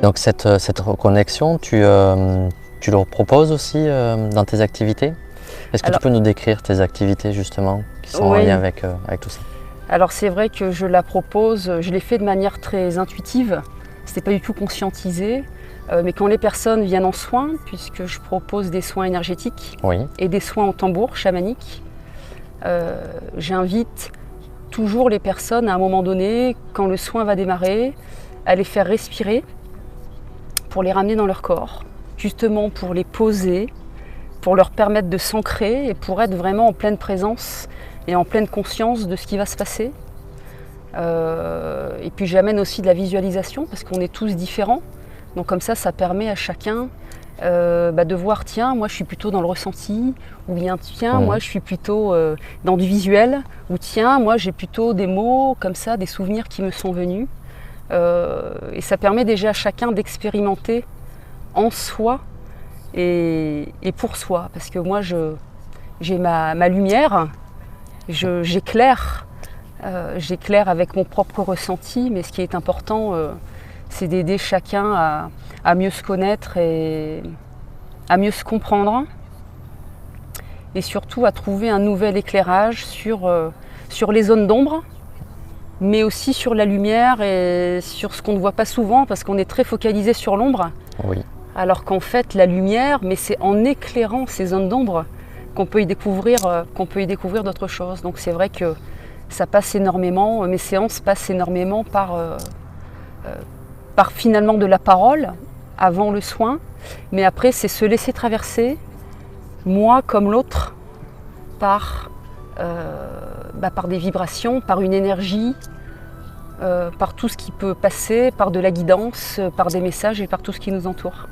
Donc cette reconnexion, tu le proposes aussi dans tes activités? Est-ce que tu peux nous décrire tes activités justement qui sont en lien avec tout ça? Alors c'est vrai que je la propose, je l'ai fait de manière très intuitive, c'était pas du tout conscientisé, mais quand les personnes viennent en soins, puisque je propose des soins énergétiques et des soins au tambour chamanique, j'invite toujours les personnes à un moment donné, quand le soin va démarrer, à les faire respirer pour les ramener dans leur corps, justement pour les poser, pour leur permettre de s'ancrer et pour être vraiment en pleine présence et en pleine conscience de ce qui va se passer. Et puis j'amène aussi de la visualisation parce qu'on est tous différents. Donc comme ça permet à chacun de voir, tiens, moi je suis plutôt dans le ressenti, ou bien tiens, moi je suis plutôt dans du visuel, ou tiens, moi j'ai plutôt des mots comme ça, des souvenirs qui me sont venus. Et ça permet déjà à chacun d'expérimenter en soi et pour soi. Parce que moi j'ai ma lumière, j'éclaire avec mon propre ressenti, mais ce qui est important, c'est d'aider chacun à mieux se connaître et à mieux se comprendre, et surtout à trouver un nouvel éclairage sur les zones d'ombre, mais aussi sur la lumière et sur ce qu'on ne voit pas souvent, parce qu'on est très focalisé sur l'ombre, alors qu'en fait la lumière, mais c'est en éclairant ces zones d'ombre qu'on peut y découvrir d'autres choses. Donc c'est vrai que ça passe énormément, mes séances passent énormément par finalement de la parole avant le soin, mais après c'est se laisser traverser, moi comme l'autre, par des vibrations, par une énergie, par tout ce qui peut passer, par de la guidance, par des messages et par tout ce qui nous entoure.